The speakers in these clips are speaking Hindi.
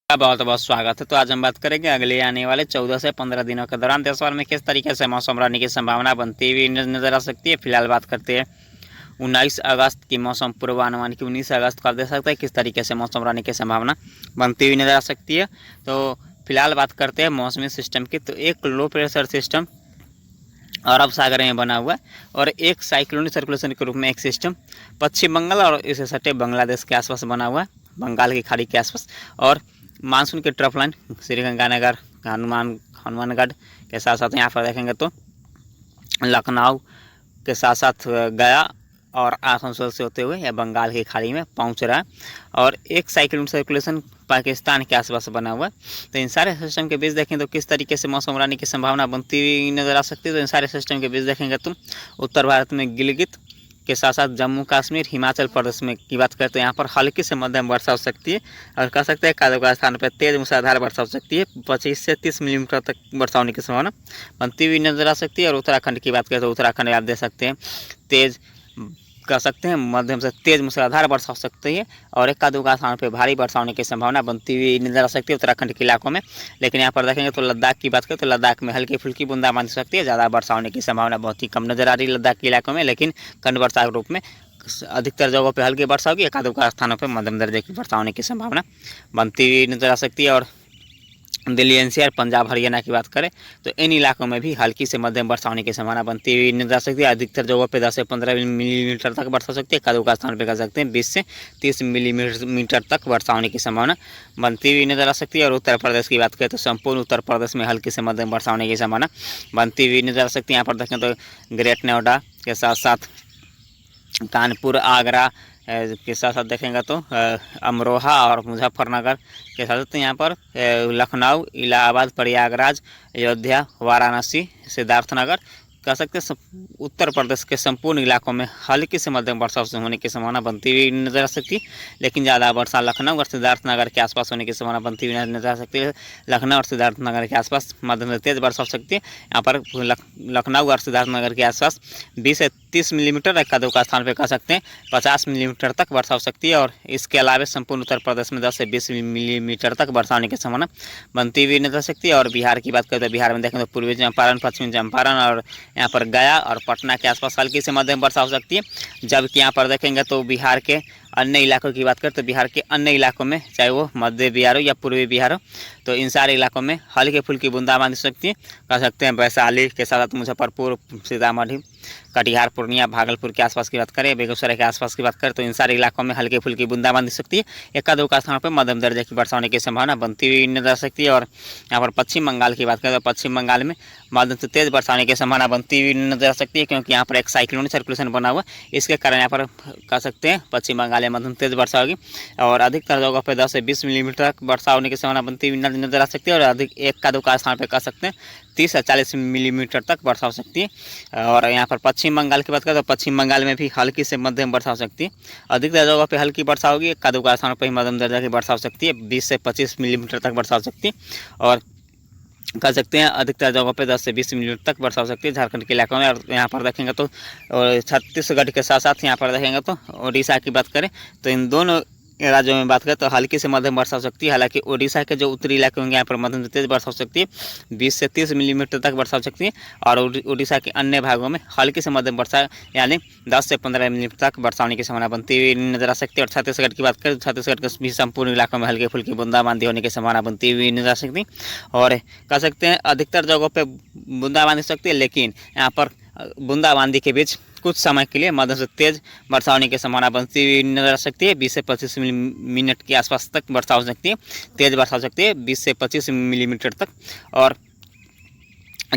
बहुत बहुत स्वागत है। तो आज हम बात करेंगे अगले आने वाले 14 से 15 दिनों के दौरान देश भर में किस तरीके से मौसम रहने की संभावना बनती हुई नजर आ सकती है। फिलहाल बात करते हैं 19 अगस्त की मौसम पूर्वानुमान की। 19 अगस्त को आप देख सकते हैं किस तरीके से मौसम रहने की संभावना बनती हुई नजर आ सकती है। तो फिलहाल बात करते हैं मौसमी सिस्टम की। तो एक लो प्रेशर सिस्टम अरब सागर में बना हुआ है और एक साइक्लोनिक सर्कुलेशन के रूप में एक सिस्टम पश्चिम बंगाल और इसे सटे बांग्लादेश के आसपास बना हुआ है, बंगाल की खाड़ी के आसपास। और मानसून के ट्रफ लाइन श्रीगंगानगर हनुमानगढ़ के साथ साथ यहाँ पर देखेंगे तो लखनऊ के साथ साथ गया और आसनसोल से होते हुए या बंगाल की खाड़ी में पहुँच रहा है। और एक साइक्लोनिक सर्कुलेशन पाकिस्तान के आसपास बना हुआ है। तो इन सारे सिस्टम के बीच देखें तो किस तरीके से मौसम रहने की संभावना बनती हुई नजर आ सकती है। तो इन सारे सिस्टम के बीच देखेंगे तो उत्तर भारत में गिलगित के साथ साथ जम्मू कश्मीर हिमाचल प्रदेश में की बात करें तो यहाँ पर हल्की से मध्यम वर्षा हो सकती है और कह सकते हैं कई स्थान पर तेज मूसलाधार वर्षा हो सकती है। 25 से 30 मिलीमीटर तक वर्षा होने की संभावना बनती हुई नजर आ सकती है। और उत्तराखंड की बात करें तो उत्तराखंड में आप देख सकते हैं तेज कह सकते हैं मध्यम से तेज मूसलाधार वर्षा हो सकती है और एक आध स्थान पर भारी वर्षा होने की संभावना बनती हुई नजर आ सकती है उत्तराखंड के इलाकों में। लेकिन यहाँ पर देखेंगे तो लद्दाख की बात करें तो लद्दाख में हल्की फुल्की बूंदाबांदी हो सकती है। ज़्यादा वर्षा होने की संभावना बहुत ही कम नजर आ रही है लद्दाख के इलाकों में, लेकिन कम वर्षा के रूप में अधिकतर जगहों पर हल्की वर्षा होगी, एक आध स्थानों पर मध्यम दर्जे की वर्षा होने की संभावना बनती हुई नजर आ सकती है। और दिल्ली एनसीआर पंजाब हरियाणा की बात करें तो इन इलाकों में भी हल्की से मध्यम वर्षा होने की संभावना बनती हुई नजर आ सकती है। अधिकतर जगहों पे 10 से 15 मिलीमीटर तक वर्षा हो सकती है। कदू का स्थान पे कह सकते हैं 20 से 30 मिलीमीटर तक वर्षा होने की संभावना बनती हुई नजर आ सकती है। और उत्तर प्रदेश की बात करें तो संपूर्ण उत्तर प्रदेश में हल्की से मध्यम वर्षा होने की संभावना बनती हुई नजर आ सकती है। यहाँ पर देखें तो ग्रेट नोएडा के साथ साथ कानपुर, आगरा के साथ साथ देखेंगे तो अमरोहा और मुजफ्फरनगर के साथ साथ यहाँ पर लखनऊ, इलाहाबाद, प्रयागराज, अयोध्या, वाराणसी, सिद्धार्थनगर कह सकते हैं उत्तर प्रदेश के संपूर्ण इलाकों में हल्की से मध्यम वर्षा होने की संभावना बनती हुई नजर आ सकती है। लेकिन ज़्यादा वर्षा लखनऊ और सिद्धार्थनगर के आसपास होने की संभावना बनती हुई नजर आ सकती है। लखनऊ और सिद्धार्थनगर के आसपास मध्यम से तेज वर्षा हो सकती है। यहाँ पर लखनऊ और सिद्धार्थनगर के आसपास 20 से 30 मिलीमीटर, एक दो का स्थान पर कह सकते हैं 50 मिलीमीटर तक वर्षा हो सकती है। और इसके अलावा संपूर्ण उत्तर प्रदेश में 10 से 20 मिलीमीटर तक वर्षा होने की संभावना बनती हुई नजर आ सकती है। और बिहार की बात करें तो बिहार में देखें तो पूर्वी चंपारण, पश्चिमी चंपारण और यहाँ पर गया और पटना के आसपास हल्की से मध्यम वर्षा हो सकती है। जबकि यहाँ पर देखेंगे तो बिहार के अन्य इलाकों की बात करें तो बिहार के अन्य इलाकों में चाहे वो मध्य बिहार हो या पूर्वी बिहार हो तो इन सारे इलाकों में हल्की फुल्की बूंदाबांदी हो सकती है। कह सकते हैं वैशाली के साथ साथ मुजफ्फरपुर, सीतामढ़ी, कटिहार, पूर्णिया, भागलपुर के आसपास की बात करें, बेगूसराय के आसपास की बात करें तो इन सारे इलाकों में हल्की फुल्की बूंदाबांदी हो सकती है। एक दो का स्थानों पर मध्यम दर्जे की वर्षा होने की संभावना बनती हुई नजर आ सकती है। और यहाँ पर पश्चिम बंगाल की बात करें तो पश्चिम बंगाल में मध्यम से तेज वर्षा होने की संभावना बनती हुई नजर आ सकती है, क्योंकि यहाँ पर एक साइक्लोनिक सर्कुलेशन बना हुआ है। इसके कारण यहाँ पर कह सकते हैं पश्चिम बंगाल में मध्यम तेज वर्षा होगी और अधिकतर जगहों पर 10 से 20 मिलीमीटर तक वर्षा होने की संभावना बनती हुई नजर आ सकती है। और अधिक एक का दो का स्थान पर कह सकते हैं 30 से 40 मिलीमीटर तक वर्षा हो सकती है। और यहाँ पर पश्चिम बंगाल की बात करें तो पश्चिम बंगाल में भी हल्की से मध्यम वर्षा हो सकती है। अधिकतर जगहों पे हल्की वर्षा होगी, एक दो स्थानों पर ही मध्यम दर्जा की वर्षा हो सकती है। 20 से 25 मिलीमीटर तक वर्षा हो सकती है। और कह सकते हैं अधिकतर जगहों पे 10 से 20 मिलीमीटर तक वर्षा हो सकती है झारखंड के इलाकों में। और यहाँ पर देखेंगे तो छत्तीसगढ़ के साथ साथ यहाँ पर देखेंगे तो उड़ीसा की बात करें तो इन दोनों राज्यों में बात करें तो हल्की से मध्यम वर्षा हो सकती है। हालांकि ओडिशा के जो उत्तरी इलाके होंगे यहाँ पर मध्यम से तेज वर्षा हो सकती है, 20 से 30 मिलीमीटर तक वर्षा हो सकती है। और ओडिशा के अन्य भागों में हल्की से मध्यम वर्षा यानी 10 से 15 मिलीमीटर तक वर्षा होने की संभावना बनती हुई नजर आ सकती है। और छत्तीसगढ़ की बात करें तो छत्तीसगढ़ के भी संपूर्ण इलाकों में हल्की फुल्की बूंदाबांदी होने की संभावना बनती हुई नजर आ सकती है। और कह सकते हैं अधिकतर जगहों पर बूंदाबांदी हो सकती है, लेकिन यहाँ पर बूंदाबांदी के बीच कुछ समय के लिए मध्यम से तेज वर्षा होने की संभावना बनती हुई नजर आ सकती है। 20 से 25 मिनट के आसपास तक वर्षा हो सकती है, तेज वर्षा हो सकती है 20 से 25 मिलीमीटर तक। और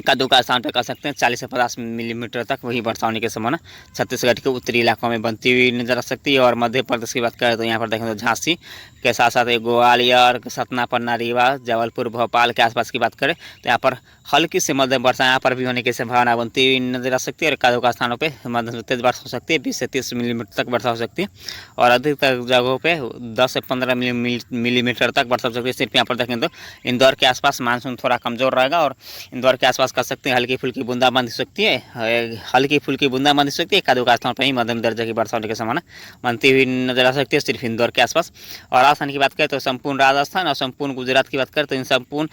कद्दू का स्थान पर कह सकते हैं 40 से 50 मिलीमीटर तक वही वर्षा होने की संभावना छत्तीसगढ़ के उत्तरी इलाकों में बनती हुई नजर आ सकती है। और मध्य प्रदेश की बात करें तो यहाँ पर देखें तो झांसी के साथ साथ ग्वालियर, सतना, पन्ना, रीवा, जबलपुर, भोपाल के आसपास की बात करें तो यहाँ पर हल्की से मध्यम वर्षा यहाँ पर भी होने की संभावना बनती हुई नजर आ सकती है। और कद्दू का स्थानों पर मध्यम से तेज वर्षा हो सकती है, 20 से 30 मिलीमीटर तक वर्षा हो सकती है। और अधिकतर जगहों पर 10 से 15 मिलीमीटर तक वर्षा हो सकती है। सिर्फ यहाँ पर देखें तो इंदौर के आसपास मानसून थोड़ा कमजोर रहेगा और इंदौर के आसपास आसपास कर सकते हैं हल्की फुल्की बूंदाबांदी हो सकती है, हल्की फुल्की बूंदाबांदी हो सकती है। एक आधे स्थान पर ही मध्यम दर्जे की वर्षा होने की संभावना बनती हुई नजर आ सकती है सिर्फ इंदौर के आसपास। और राजस्थान की बात करें तो संपूर्ण राजस्थान और संपूर्ण गुजरात की बात करें तो इन संपूर्ण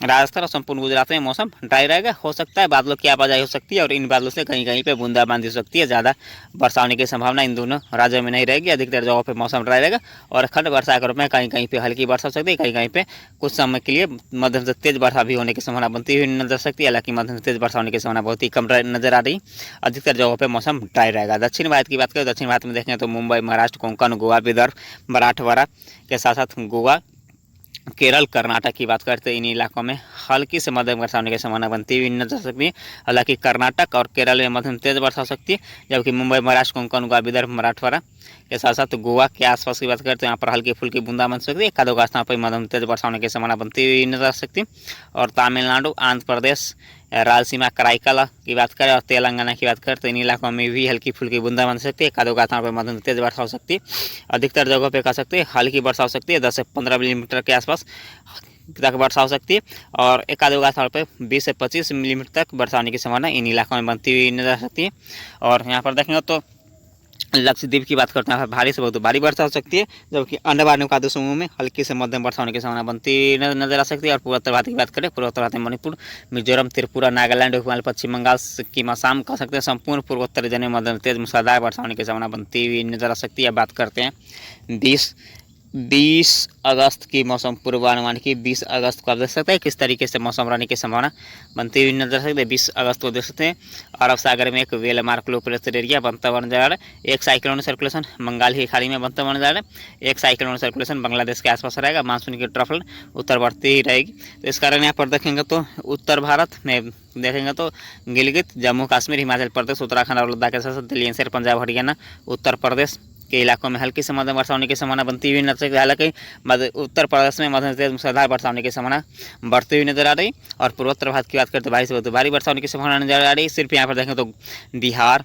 राजस्थान और संपूर्ण गुजरात में मौसम ड्राई रहेगा। हो सकता है बादलों की आवाजाही हो सकती है और इन बादलों से कहीं कहीं पे बूंदाबांदी हो सकती है। ज़्यादा वर्षा होने की संभावना इन दोनों राज्यों में नहीं रहेगी। अधिकतर जगहों पे मौसम ड्राई रहेगा और खंड वर्षा के रूप में कहीं कहीं पे हल्की वर्षा हो सकती है, कहीं कहीं पे कुछ समय के लिए मध्यम से तेज वर्षा भी होने की संभावना बनती हुई नजर सकती है। हालांकि मध्यम से तेज वर्षा होने की संभावना बहुत ही कम नजर आ रही। अधिकतर जगहों पर मौसम ड्राई रहेगा। दक्षिण भारत की बात करें, दक्षिण भारत में देखें तो मुंबई, महाराष्ट्र, कोंकण, गोवा, विदर्भ, मराठवाड़ा के साथ साथ गोवा, केरल, कर्नाटक की बात करते हैं इन इलाकों में हल्की से मध्यम वर्षा होने की संभावना बनती हुई नजर सकती है। हालांकि कर्नाटक और केरल में मध्यम तेज वर्षा हो सकती है, जबकि मुंबई, महाराष्ट्र, कोंकण, गोवा, विदर्भ, मराठवाड़ा के साथ साथ गोवा के आसपास की बात करते हैं यहाँ पर हल्की फुल्की बूंदा बन सकती है। एक आधो स्थान पर मध्यम तेज वर्षा होने की संभावना बनती हुई नजर आ सकती है। और तमिलनाडु, आंध्र प्रदेश, रायलसीमा, कराईकल की बात करें और तेलंगाना की बात करें तो इन इलाकों में भी हल्की फुल्की बूंदा बन सकती है। एक आधो स्थान पर मध्यम तेज वर्षा हो सकती है। अधिकतर जगहों पर कह सकते हैं हल्की वर्षा हो सकती है, 10 से 15 मिलीमीटर के आसपास तक वर्षा हो सकती है। और एक आधे स्थान पर 20 से 25 मिलीमीटर तक वर्षा होने की संभावना इन इलाकों में बनती हुई नजर आ सकती है। और यहाँ पर देखेंगे तो लक्षद्वीप की बात करते हैं भारी से बहुत भारी वर्षा हो सकती है, जबकि अंडमान निकोबार समूह में हल्की से मध्यम वर्षा होने की संभावना बनती नजर आ सकती है। और पूर्वोत्तर भारत की बात करें, पूर्वोत्तर भारत में मणिपुर, मिजोरम, त्रिपुरा, नागालैंड, पश्चिम बंगाल, सिक्किम, असम कह सकते हैं संपूर्ण पूर्वोत्तर रीजन में मध्यम तेज मूसलाधार वर्षा होने की संभावना बनती हुई नजर आ सकती है। बात करते हैं 20 अगस्त की मौसम पूर्वानुमान की। 20 अगस्त को आप देख सकते हैं किस तरीके से मौसम रहने की संभावना बनती हुई नजर सकते हैं। 20 अगस्त को देख सकते हैं अरब सागर में एक well mark low pressure area बनता हुआ नजर आ रहा है। एक साइक्लोन सर्कुलेशन बंगाल की खाड़ी में बनता हुआ नजर आ रहा है। एक साइक्लोन सर्कुलेशन बांग्लादेश के आसपास रहेगा। मानसून की ट्रफ उत्तर बढ़ती ही रहेगी। तो इस कारण यहाँ पर देखेंगे तो उत्तर भारत में देखेंगे तो गिलगित, जम्मू कश्मीर, हिमाचल प्रदेश, उत्तराखंड और लद्दाख के साथ साथ दिल्ली एनसीआर, पंजाब, हरियाणा, उत्तर प्रदेश के इलाकों में हल्की से मध्यम वर्षा होने की संभावना बनती हुई नजर सकती है। हालांकि उत्तर प्रदेश में मध्यम तेज मूसलाधार वर्षा होने की संभावना बढ़ती हुई नजर आ रही। और पूर्वोत्तर भारत की बात करते भारी से बहुत भारी वर्षा होने की संभावना नजर आ रही। सिर्फ यहाँ पर देखें तो बिहार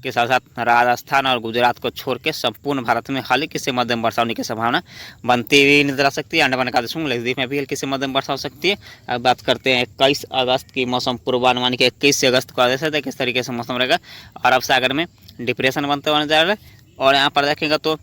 के साथ साथ राजस्थान और गुजरात को छोड़ के संपूर्ण भारत में हल्की से मध्यम वर्षा होने की संभावना बनती हुई नजर आ सकती है। अंडमान निकोबार समूह लक्षद्वीप में भी हल्की से मध्यम वर्षा हो सकती है। अब बात करते हैं 21 अगस्त की मौसम पूर्वानुमान की। 21 अगस्त को देख सकते हैं किस तरीके से मौसम रहेगा। अरब सागर में डिप्रेशन बनता हुआ नजर आ रहा है। और यहाँ पर देखेंगे तो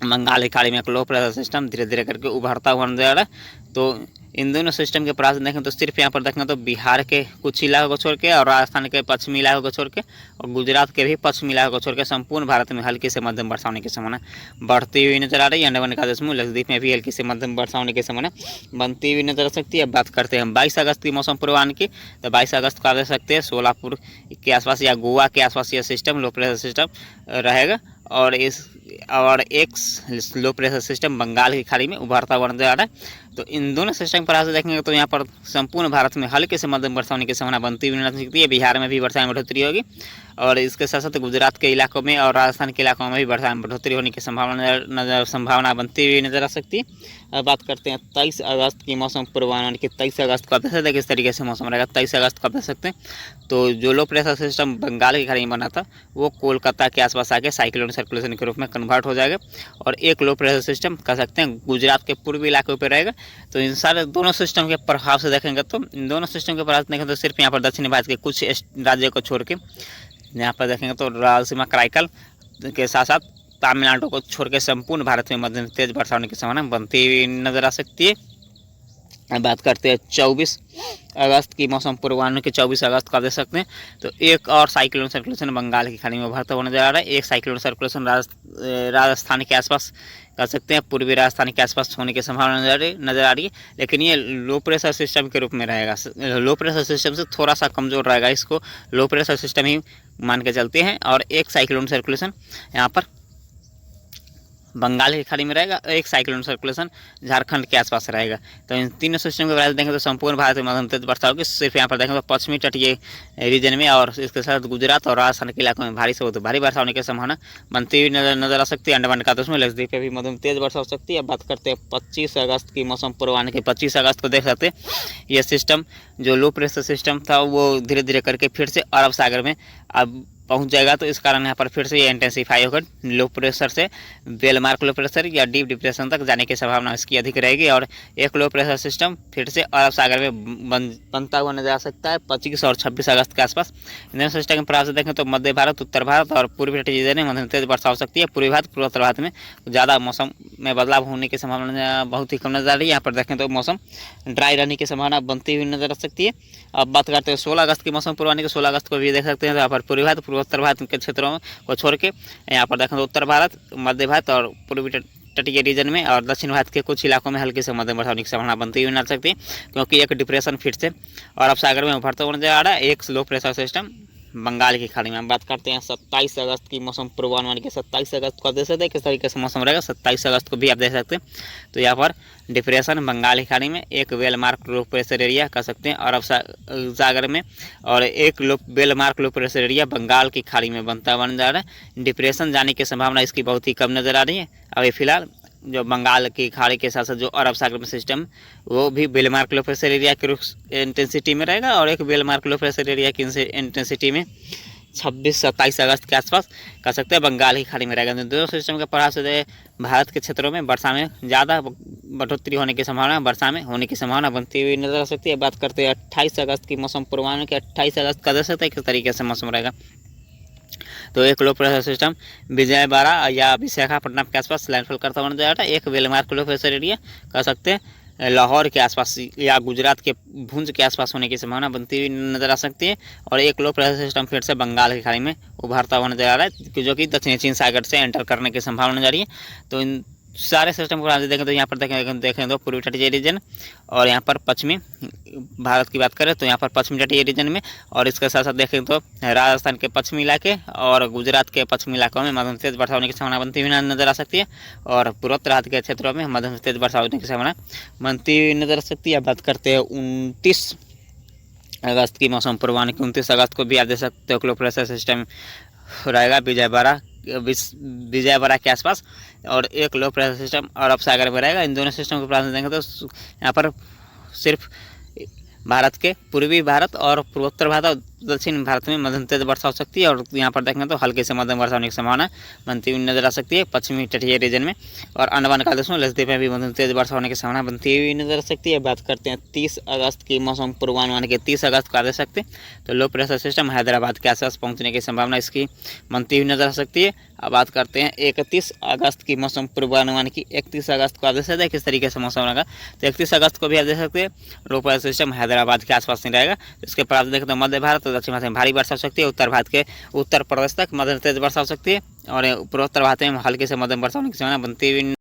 बंगाल की खाड़ी में एक लो प्रेशर सिस्टम धीरे धीरे करके उभरता हुआ नजर आ रहा है। तो इन दोनों सिस्टम के प्रभाव देखें तो सिर्फ यहाँ पर देखें तो बिहार के कुछ इलाकों को छोड़ के और राजस्थान के पश्चिमी इलाकों को छोड़ के और गुजरात के भी पश्चिमी इलाकों को छोड़ के संपूर्ण भारत में हल्की से मध्यम वर्षा होने की संभावना बढ़ती हुई नजर आ रही है। अंडमान निकोबार समूह लक्षद्वीप में भी हल्की से मध्यम वर्षा होने की संभावना बनती हुई नजर आ सकती है। बात करते हैं 22 अगस्त की मौसम पूर्वानुमान की। तो 22 अगस्त को आप देख सकते हैं सोलापुर के आसपास या गोवा के आसपास यह सिस्टम लो प्रेशर सिस्टम रहेगा। और एक लो प्रेशर सिस्टम बंगाल की खाड़ी में उभरता हुआ नजर आ रहा है। तो इन दोनों सिस्टम पर से देखेंगे तो यहाँ पर संपूर्ण भारत में हल्के से मध्यम वर्षा होने की संभावना बनती हुई नजर सकती है। बिहार में भी वर्षा में बढ़ोतरी होगी और इसके साथ साथ गुजरात के इलाकों में और राजस्थान के इलाकों में भी वर्षा में बढ़ोतरी होने की संभावना बनती हुई नजर आ सकती है। अब बात करते हैं 23 अगस्त की मौसम पूर्वानुमान की। 23 अगस्त को आप देख सकते हैं किस तरीके से मौसम रहेगा। 23 अगस्त को आप देख सकते हैं तो जो लो प्रेशर सिस्टम बंगाल की खाड़ी में बना था वो कोलकाता के आसपास आके साइक्लोन सर्कुलेशन के रूप में कन्वर्ट हो जाएगा। और एक लो प्रेशर सिस्टम कह सकते हैं गुजरात के पूर्वी इलाकों पर रहेगा। तो इन सारे दोनों सिस्टम के प्रभाव से देखेंगे तो इन दोनों सिस्टम के प्रभाव से देखेंगे तो सिर्फ यहाँ पर दक्षिणी भारत के कुछ राज्यों को छोड़ के यहाँ पर देखेंगे तो रायलसीमा, कराईकल के साथ साथ तमिलनाडु को छोड़ के संपूर्ण भारत में मध्यम तेज वर्षा होने की संभावना बनती हुई नजर आ सकती है। बात करते हैं 24 अगस्त की मौसम पूर्वानुमान की। 24 अगस्त को आप देख सकते हैं तो एक और साइक्लोन सर्कुलेशन बंगाल की खाड़ी में उभरता हुआ नजर आ रहा है। एक साइक्लोन सर्कुलेशन राजस्थान के आसपास कह सकते हैं पूर्वी राजस्थान के आसपास होने की संभावना नजर आ रही है। लेकिन ये लो प्रेशर सिस्टम के रूप में रहेगा। लो प्रेशर सिस्टम से थोड़ा सा कमज़ोर रहेगा, इसको लो प्रेशर सिस्टम ही मान के चलते हैं। और एक साइक्लोन सर्कुलेशन यहाँ पर बंगाल की खाड़ी में रहेगा। एक साइक्लोन सर्कुलेशन झारखंड के आसपास रहेगा। तो इन तीनों सिस्टम के बारे में देखें तो संपूर्ण भारत में मध्यम तेज वर्षा होगी। सिर्फ यहाँ पर देखें तो पश्चिमी तटीय रीजन में और इसके साथ गुजरात और राजस्थान के इलाकों में भारी से बहुत भारी वर्षा होने की संभावना बनती हुई नजर आ सकती है। अंडमान निकोबार में लक्षद्वीप पे भी मध्यम तेज वर्षा हो सकती है। अब बात करते हैं 25 अगस्त की मौसम पूर्वानुमान की। 25 अगस्त को देख सकते हैं ये सिस्टम जो लो प्रेशर सिस्टम था वो धीरे धीरे करके फिर से अरब सागर में अब पहुंच जाएगा, तो इस कारण यहाँ पर फिर से ये इंटेंसिफाई होकर लो प्रेशर से बेल मार्क लो प्रेशर या डीप डिप्रेशन तक जाने की संभावना इसकी अधिक रहेगी। और एक लो प्रेशर सिस्टम फिर से अरब सागर में बनता हुआ नजर आ सकता है 25 और 26 अगस्त के आसपास। इंडियन सिस्टम के प्रभाव से देखें तो मध्य भारत, उत्तर भारत और पूर्वी तटीय रीजन में मध्यम तेज वर्षा हो सकती है। पूर्वी भारत, पूर्वोत्तर भारत में ज़्यादा मौसम में बदलाव होने की संभावना बहुत ही कम नजर आ रही है। यहाँ पर देखें तो मौसम ड्राई रहने की संभावना बनती हुई नजर आ सकती है। अब बात करते हैं 16 अगस्त की मौसम पूर्वानुमान की। 16 अगस्त को भी देख सकते हैं। तो यहाँ पर पूर्वी भारत, पूर्वोत्तर भारत के क्षेत्रों को छोड़ के यहाँ पर देखें तो उत्तर भारत, मध्य भारत और पूर्वी तटीय रीजन में और दक्षिण भारत के कुछ इलाकों में हल्की से मध्यम वर्षा होने की संभावना बनती हुई नजर सकती है, क्योंकि एक डिप्रेशन फिर से अरब सागर में उभरता हुआ नजर आ रहा है। एक लो प्रेशर सिस्टम बंगाल की खाड़ी में। हम बात करते हैं 27 अगस्त की मौसम पूर्वानुमान की। 27 अगस्त को आप देख सकते हैं किस तरीके से मौसम रहेगा। 27 अगस्त को भी आप देख सकते हैं। तो यहाँ पर डिप्रेशन बंगाल की खाड़ी में, एक well mark low pressure area कह सकते हैं अरब सागर में, और एक well mark low pressure area Bengal की खाड़ी में बनता हुआ नजर आ रहा है। डिप्रेशन जाने की संभावना इसकी बहुत ही कम नजर आ रही है। अभी फिलहाल जो बंगाल की खाड़ी के साथ साथ जो अरब सागर में सिस्टम, वो भी well mark low pressure area की इंटेंसिटी में रहेगा, और एक well mark low pressure area की इंटेंसिटी में 26-27 अगस्त के आसपास कह सकते हैं बंगाल की खाड़ी में रहेगा। दोनों सिस्टम के प्रभाव से भारत के क्षेत्रों में वर्षा में ज़्यादा बढ़ोतरी होने की संभावना, वर्षा में होने की संभावना बनती हुई नजर आ सकती है। बात करते हैं 28 अगस्त की मौसम पूर्वानुमान की। 28 अगस्त का देख सकते हैं किस तरीके से मौसम रहेगा। तो एक लो प्रेशर सिस्टम विजयवाड़ा या विशाखापट्टनम के आसपास लैंडफॉल करता हुआ नजर आ रहा है। एक वेलमार्क लो प्रेशर एरिया कह सकते हैं लाहौर के आसपास या गुजरात के भुंज के आसपास होने की संभावना बनती हुई नजर आ सकती है। और एक लो प्रेशर सिस्टम फिर से बंगाल की खाड़ी में उभरता हुआ नजर आ रहा है, जो कि दक्षिणी चीन सागर से एंटर करने की संभावना नजर आ रही है। तो इन सारे सिस्टम को देखें तो यहाँ पर देखें तो पूर्वी तटीय रीजन, और यहाँ पर पश्चिमी भारत की बात करें तो यहाँ पर पश्चिमी तटीय रीजन में, और इसके साथ साथ देखें तो राजस्थान के पश्चिमी इलाके और गुजरात के पश्चिमी इलाकों में मध्यम तेज वर्षा होने की संभावना बनती हुई नजर आ सकती है। और पूर्वोत्तर भारत के क्षेत्रों में मध्यम तेज वर्षा होने की संभावना बनती हुई नजर आ सकती है। बात करते हैं 29 अगस्त की मौसम पूर्वानुमान की। 29 अगस्त को भी आप देख सकते हो लो प्रेशर सिस्टम रहेगा विजयवाड़ा के आसपास, और एक लो प्रेशर सिस्टम अरब सागर में रहेगा। इन दोनों सिस्टम के प्रांत देंगे तो यहाँ पर सिर्फ भारत के पूर्वी भारत और पूर्वोत्तर भारत और दक्षिण भारत में मध्यम तेज वर्षा हो सकती है, और यहाँ पर देखेंगे तो हल्के से मध्यम वर्षा होने की संभावना बनती हुई नजर आ सकती है पश्चिमी तटीय रीजन में। और अंडमान निकोबार देशों लक्षद्वीप में भी मध्यम तेज वर्षा होने की संभावना बनती हुई नजर आ सकती है। बात करते हैं 30 अगस्त की मौसम पूर्वानुमान के। 30 अगस्त को देख सकते हैं तो लो प्रेशर सिस्टम हैदराबाद के आसपास पहुँचने की संभावना इसकी बनती हुई नजर आ सकती है। अब बात करते हैं 31 अगस्त की मौसम पूर्वानुमान की। 31 अगस्त को आप देख सकते हैं किस तरीके से मौसम रहेगा। तो 31 अगस्त को भी आप देख सकते हैं लो प्रेशर सिस्टम हैदराबाद के आसपास नहीं रहेगा। इसके प्रांत देखें तो मध्य भारत और दक्षिण भारत में भारी वर्षा हो सकती है। उत्तर भारत के उत्तर प्रदेश तक मध्यम तेज वर्षा हो सकती है, और पूर्वोत्तर भारत में हल्की से मध्यम वर्षा होने की संभावना बनती हुई